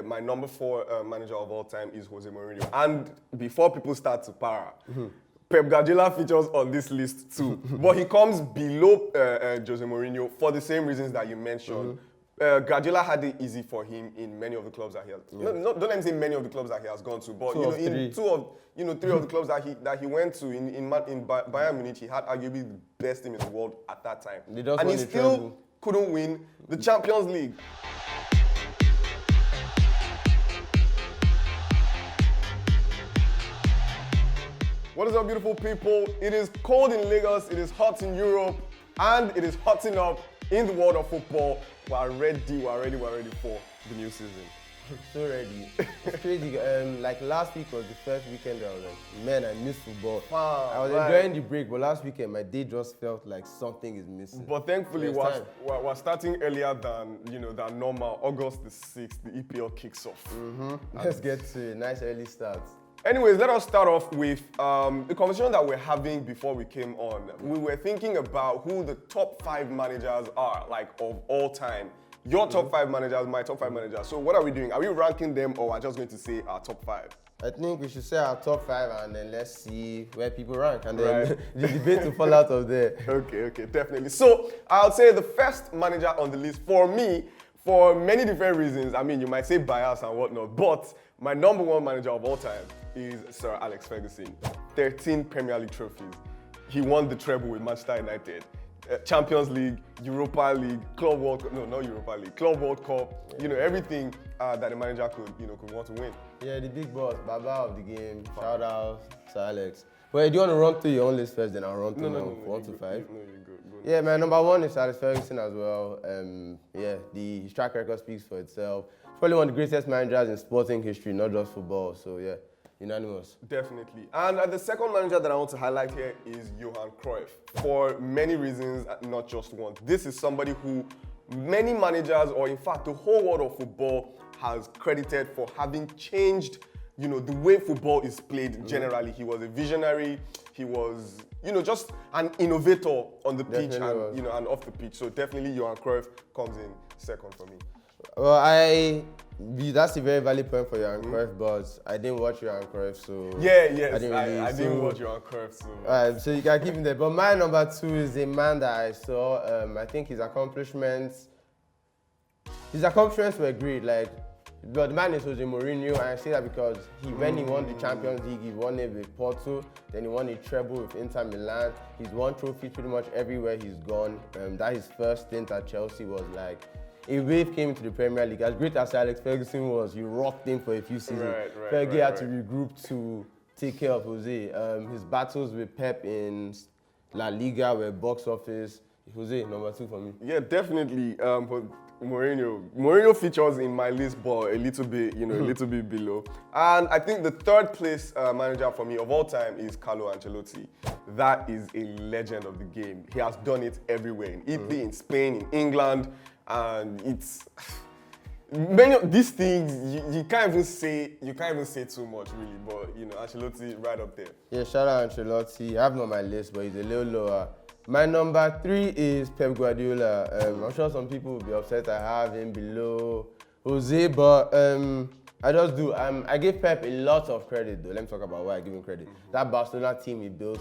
My number 4 manager of all time is Jose Mourinho. And before people start to para, Pep Guardiola features on this list too. But he comes below Jose Mourinho for the same reasons that you mentioned. Guardiola had it easy for him in many of the clubs that he has. Don't let me say many of the clubs that he has gone to, but in three of the clubs that he went to in Bayern Munich, he had arguably the best team in the world at that time, and he still couldn't win the Champions League. What is up, beautiful people? It is cold in Lagos, it is hot in Europe, and it is hotting up in the world of football. We're ready for the new season. So ready. It's crazy. Like last week was the first weekend I was like, man, I miss football. I was enjoying the break, but last weekend my day just felt like something is missing. But thankfully, we're starting earlier than than normal. August the 6th, the EPL kicks off. Let's get to a nice early start. Anyways, let us start off with the conversation that we're having before we came on. We were thinking about who the top 5 managers are, like of all time. Your top 5 managers, my top 5 managers. So what are we doing? Are we ranking them, or are we just going to say our top 5? I think we should say our top 5 and then let's see where people rank, and then the debate will fall out of there. Okay, definitely. So I'll say the first manager on the list for me, for many different reasons. I mean, you might say bias and whatnot, but my number 1 manager of all time is Sir Alex Ferguson. 13 Premier League trophies. He won the treble with Manchester United. Champions League, Europa League, Club World Cup, no, not Europa League, Club World Cup, everything that a manager could want to win. Yeah, the big boss, Baba of the game. Shout out to Alex. But do you want to run through your own list first, then I'll run through 1 to 5? No, you're good. Yeah, my number 1 is Alex Ferguson as well. His track record speaks for itself. Probably one of the greatest managers in sporting history, not just football. So yeah, unanimous. Definitely. And the second manager that I want to highlight here is Johan Cruyff. For many reasons, not just one. This is somebody who many managers, or in fact the whole world of football, has credited for having changed the way football is played generally. He was a visionary. He was, just an innovator on the pitch and off the pitch. So definitely Johan Cruyff comes in second for me. Well, that's a very valid point for Johan Cruyff, but I didn't watch Johan Cruyff, so I didn't watch Johan Cruyff, so. Alright, so you can keep him there. But my number 2 is a man that I saw. I think his accomplishments were great. But the man is Jose Mourinho, and I say that because when he won the Champions League, he won it with Porto, then he won a treble with Inter Milan. He's won trophies pretty much everywhere he's gone. That his first stint at Chelsea was like, a wave came into the Premier League. As great as Alex Ferguson was, he rocked him for a few seasons. Fergie had to regroup to take care of Jose. His battles with Pep in La Liga were box office. Jose, number 2 for me. Yeah, definitely. But Mourinho features in my list, but a little bit, a little bit below. And I think the third place manager for me of all time is Carlo Ancelotti. That is a legend of the game. He has done it everywhere, in Italy, in Spain, in England. And it's many of these things you can't even say too much really, but Ancelotti right up there. Yeah, shout out Ancelotti. I have him on my list, but he's a little lower. My number 3 is Pep Guardiola. I'm sure some people will be upset I have him below Jose, but I just do. I give Pep a lot of credit though. Let me talk about why I give him credit. That Barcelona team he built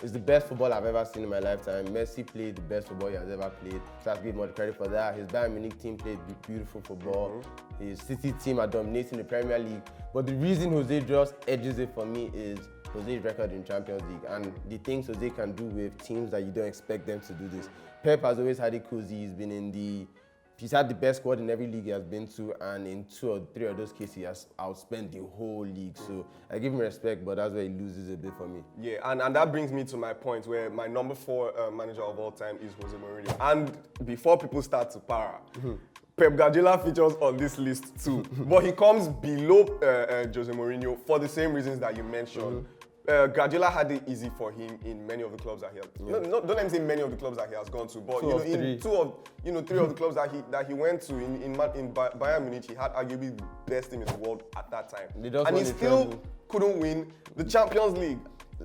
is the best football I've ever seen in my lifetime. Messi played the best football he has ever played, so I give him credit for that. His Bayern Munich team played beautiful football. His City team are dominating the Premier League. But the reason Jose just edges it for me is Jose's record in Champions League and the things Jose can do with teams that you don't expect them to do this. Pep has always had it cozy. He's had the best squad in every league he has been to, and in 2 or 3 of those cases, he has outspent the whole league. So I give him respect, but that's where he loses a bit for me. Yeah, and that brings me to my point where my number 4 manager of all time is Jose Mourinho. And before people start to para, Pep Guardiola features on this list too. But he comes below Jose Mourinho for the same reasons that you mentioned. Guardiola had it easy for him in many of the clubs that he has. Don't let me say many of the clubs that he has gone to, but in 3 of the clubs that he went to in Bayern Munich, he had arguably the best team in the world at that time, and he still couldn't win the Champions League.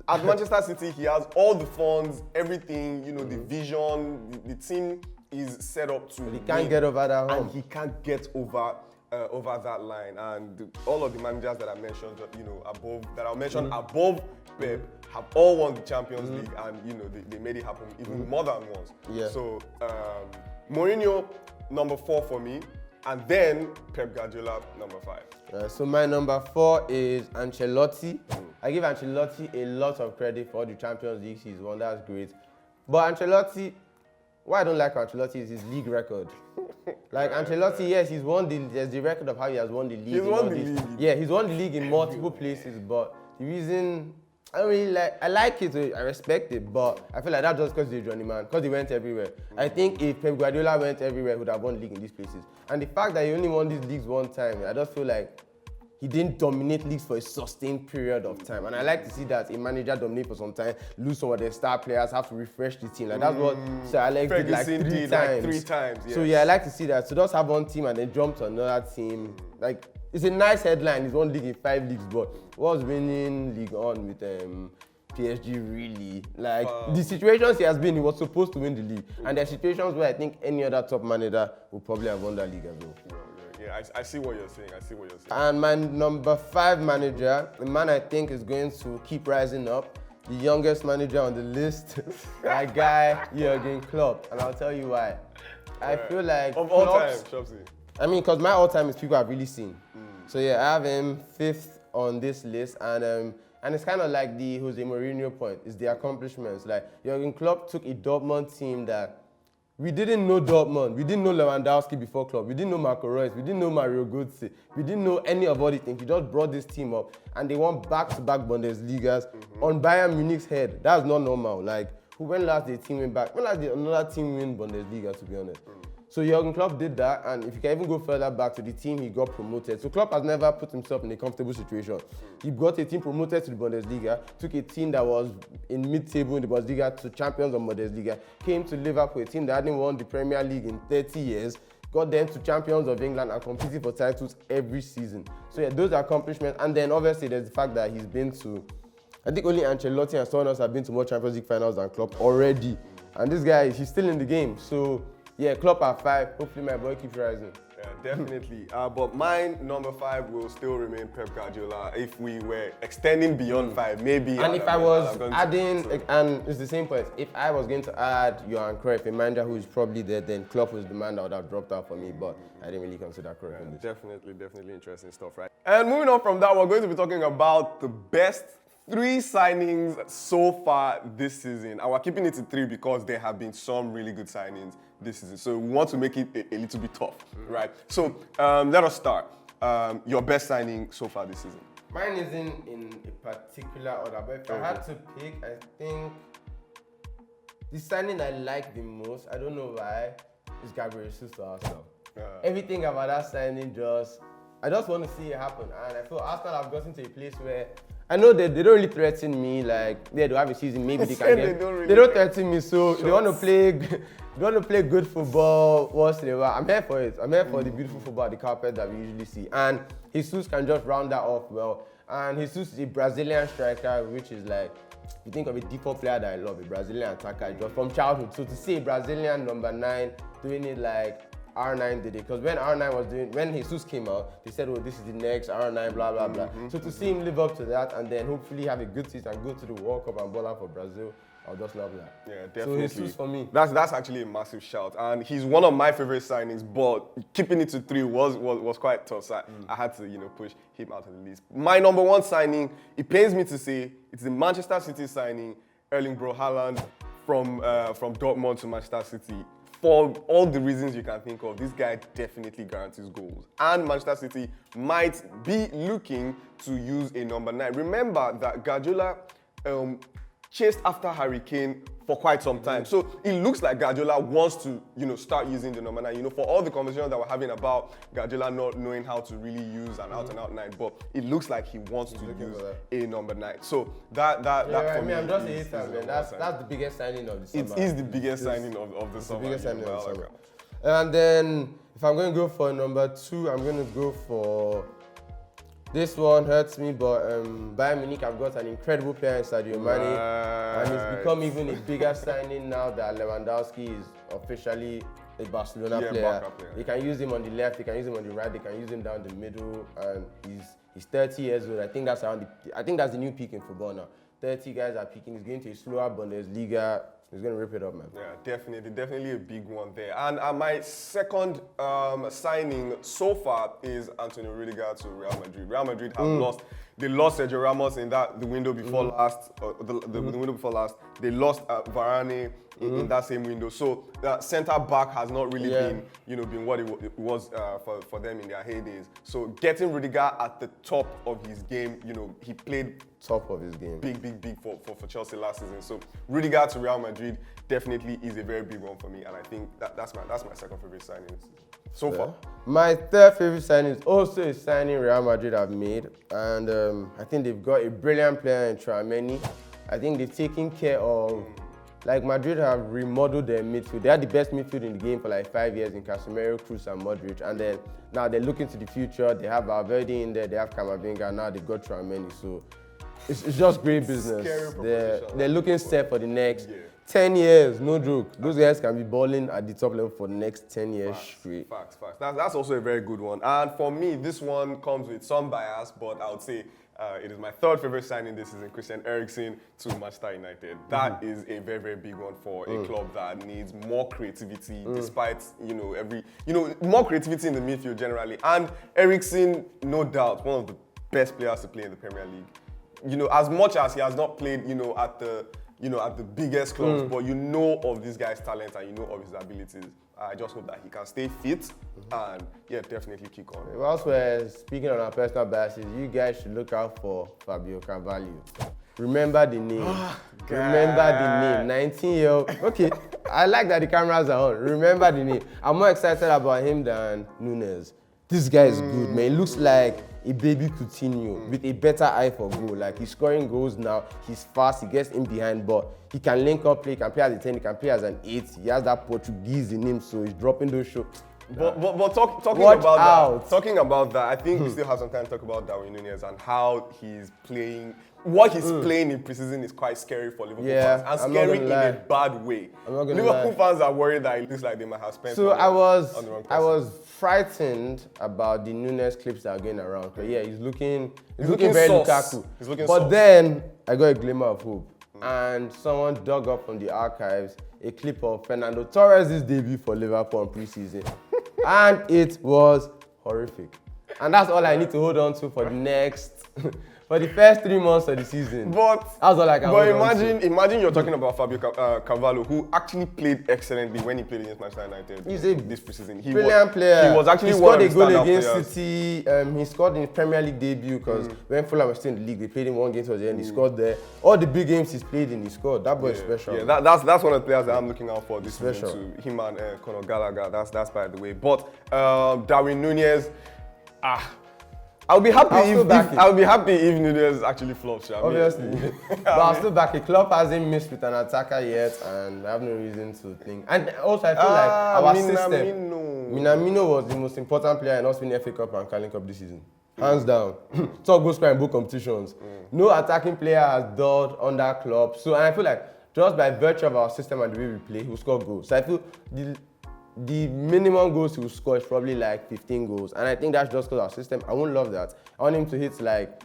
At Manchester City, he has all the funds, everything. The vision, the team is set up to. But he can't get over that hump. And he can't get over over that line, and all of the managers that I mentioned, above Pep, have all won the Champions League, and they made it happen even more than once. Yeah. So Mourinho, number 4 for me, and then Pep Guardiola, number 5. So my number 4 is Ancelotti. I give Ancelotti a lot of credit for the Champions League he's won. That's great. But Ancelotti, what I don't like Ancelotti is his league record. Like Ancelotti, yes, there's the record of how he has won the league. He's won the league. Yeah, he's won the league in multiple places, but the reason I don't really I like it, I respect it, but I feel like that's just because he's a journeyman, because he went everywhere. I think if Pep Guardiola went everywhere, he would have won the league in these places. And the fact that he only won these leagues one time, I just feel like he didn't dominate leagues for a sustained period of time. And I like to see that a manager dominate for some time, lose some of their star players, have to refresh the team. Like that's what Sir Alex did like 3 times. 3 times, yes. So yeah, I like to see that. So just have one team and then jump to another team. Like it's a nice headline. He's won league in 5 leagues, but was winning League On with PSG really? Like the situations he has been, he was supposed to win the league. And there are situations where I think any other top manager would probably have won that league as well. Yeah, I see what you're saying. And my number 5 manager, the man I think is going to keep rising up, the youngest manager on the list, that guy, Jurgen Klopp. And I'll tell you why. I feel like of all time, Chelsea. I mean, because my all-time is people I've really seen. So yeah, I have him 5th on this list, and it's kind of like the Jose Mourinho point. It's the accomplishments. Like Jurgen Klopp took a Dortmund team that we didn't know Dortmund. We didn't know Lewandowski before Klopp. We didn't know Marco Reus. We didn't know Mario Götze. We didn't know any of all these things. He just brought this team up, and they won back-to-back Bundesligas on Bayern Munich's head. That's not normal. Like, when last did a team win back? When last did another team win Bundesliga, to be honest? So Jurgen Klopp did that, and if you can even go further back to the team he got promoted. So Klopp has never put himself in a comfortable situation. He got a team promoted to the Bundesliga, took a team that was in mid-table in the Bundesliga to champions of Bundesliga, came to Liverpool, a team that hadn't won the Premier League in 30 years, got them to champions of England and competing for titles every season. So yeah, those are accomplishments. And then obviously there's the fact that he's been to, I think only Ancelotti and someone else have been to more Champions League finals than Klopp already. And this guy, he's still in the game. So yeah, Klopp at 5. Hopefully my boy keeps rising. Yeah, definitely. But mine, number 5, will still remain Pep Guardiola. If we were extending beyond 5, maybe. And if I was adding, and it's the same point, if I was going to add Johan Cruyff, a manager who is probably there, then Klopp was the man that would have dropped out for me, but I didn't really consider Cruyff in this. Definitely interesting stuff, right? And moving on from that, we're going to be talking about the best 3 signings so far this season. And we're keeping it to 3 because there have been some really good signings this season. So we want to make it a little bit tough, right? So let us start. Your best signing so far this season? Mine isn't in a particular order, but if I had to pick, I think the signing I like the most, I don't know why, is Gabriel Jesus to Arsenal. Everything about that signing I just want to see it happen. And I feel Arsenal have gotten to a place where I know they don't really threaten me. Like, yeah, they have a season, maybe they can get. They don't threaten me, so they want to play. They want to play good football. Whatsoever. I'm here for it. I'm here for the beautiful football, the carpet that we usually see. And Jesus can just round that off well. And Jesus is a Brazilian striker, which is like, you think of a default player that I love, a Brazilian attacker, just from childhood. So to see a Brazilian number 9 doing it like R9 did it, because when Jesus came out, they said, oh, this is the next R9, blah, blah, blah. So to see him live up to that and then hopefully have a good season and go to the World Cup and ball out for Brazil, I'll just love that. Yeah, definitely. So Jesus for me. That's actually a massive shout. And he's one of my favorite signings, but keeping it to 3 was quite tough. So I had to, push him out of the list. My number 1 signing, it pains me to say, it's the Manchester City signing, Erling Bro Haaland from Dortmund to Manchester City. For all the reasons you can think of, this guy definitely guarantees goals. And Manchester City might be looking to use a number 9. Remember that Guardiola chased after Harry Kane for quite some time. So it looks like Guardiola wants to, start using the number 9. For all the conversations that we're having about Guardiola not knowing how to really use an out-and-out 9, but it looks like he wants to use a number 9. So that for me, I'm just a hater, man. That's the biggest signing of the summer. It is the biggest signing of the summer. The biggest signing of the summer. And then if I'm going to go for number 2, I'm going to go for. This one hurts me, but Bayern Munich have got an incredible player in Sadio Mane, and it's become even a bigger signing now that Lewandowski is officially a Barcelona Yeah, player. backup player. They can use him on the left, they can use him on the right, they can use him down the middle, and he's 30 years old. I think that's the new peak in football now. 30 guys are peaking. He's going to a slower Bundesliga. He's going to rip it up, man. Yeah, definitely a big one there. And my second signing so far is Antonio Rudiger to Real Madrid. Real Madrid have lost. They lost Sergio Ramos in the window before last. The window before last. They lost Varane in that same window. So the centre back has not really been what it was for them in their heydays. So getting Rudiger at the top of his game, he played top of his game. Big for Chelsea last season. So Rudiger to Real Madrid definitely is a very big one for me, and I think that's my second favorite signing so far. My third favorite signing is also a signing Real Madrid have made, and I think they've got a brilliant player in Tchouaméni. I think they've taken care of. Like Madrid have remodeled their midfield. They had the best midfield in the game for like 5 years in Casemiro, Kroos, and Modric. And then now they're looking to the future. They have Valverde in there. They have Camavinga. Now they've got Tchouaméni. So it's just great business. They're looking set for the next 10 years. No joke. Those guys can be balling at the top level for the next 10 years straight. Facts. That's also a very good one. And for me, this one comes with some bias, but I would say it is my third favorite signing this season, Christian Eriksen to Manchester United. That is a very, very big one for a club that needs more creativity, despite more creativity in the midfield generally. And Eriksen, no doubt, one of the best players to play in the Premier League. As much as he has not played, at the biggest clubs, but of this guy's talent and of his abilities. I just hope that he can stay fit and definitely kick on. Whilst we're speaking on our personal biases, you guys should look out for Fabio Carvalho. Remember the name. Remember the name. 19-year-old. Okay, I like that the cameras are on. Remember the name. I'm more excited about him than Nunes. This guy is good, man. He looks like a baby Coutinho with a better eye for goal. Like, he's scoring goals now. He's fast. He gets in behind, but he can link up play. He can play as a 10. He can play as an 8. He has that Portuguese in him, so he's dropping those shots. But talking about that, I think we still have some time to talk about Darwin Núñez and how he's playing. What he's playing in preseason is quite scary for Liverpool fans, and scary in a bad way. Liverpool fans are worried that it looks like they might have spent. So on the wrong person. I was frightened about the Núñez clips that are going around. But yeah, he's looking very Lukaku. He's looking but sauce. Then I got a glimmer of hope, and someone dug up from the archives a clip of Fernando Torres' debut for Liverpool in preseason, and it was horrific. And that's all I need to hold on to for the next. For the first 3 months of the season. But that's all I can hold on to. Imagine you're talking about Fabio Carvalho, who actually played excellently when he played against Manchester United. He's a this preseason. Brilliant player. He was actually scored one a of the goal standout against players. City. He scored in his Premier League debut because when Fulham was still in the league, they played him one game towards the end. He scored there. All the big games he's played in, he scored. That boy is special. Yeah, that's one of the players that I'm looking out for this season too. Him and Conor Gallagher. That's by the way. But Darwin Núñez, I'll be happy if Núñez actually flops. Obviously. But I'll still back it. Klopp hasn't missed with an attacker yet, and I have no reason to think. And also, I feel like our system. Minamino was the most important player in us winning FA Cup and Carling Cup this season. Hands down. Top goal scorer in both competitions. No attacking player has dulled under Klopp. So, and I feel like just by virtue of our system and the way we play, we'll score goals. So I feel the minimum goals he will score is probably like 15 goals. And I think that's just because of our system. I won't love that. I want him to hit like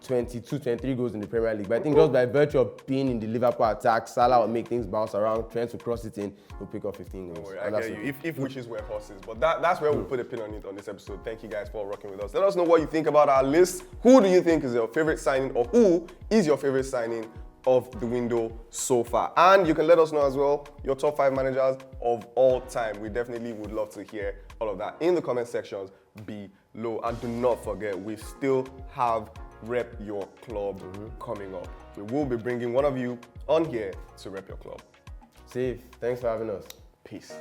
22, 23 goals in the Premier League. But I think just by virtue of being in the Liverpool attack, Salah will make things bounce around, trying to cross it in, he'll pick up 15 goals. I get you. If wishes were horses. But that's where we'll put a pin on it on this episode. Thank you guys for rocking with us. Let us know what you think about our list. Who do you think is your favorite signing, or who is your favorite signing of the window so far? And you can let us know as well your top 5 managers of all time. We definitely would love to hear all of that in the comment sections below. And do not forget, we still have Rep Your Club coming up. We will be bringing one of you on here to rep your club. Safe. Thanks for having us. Peace.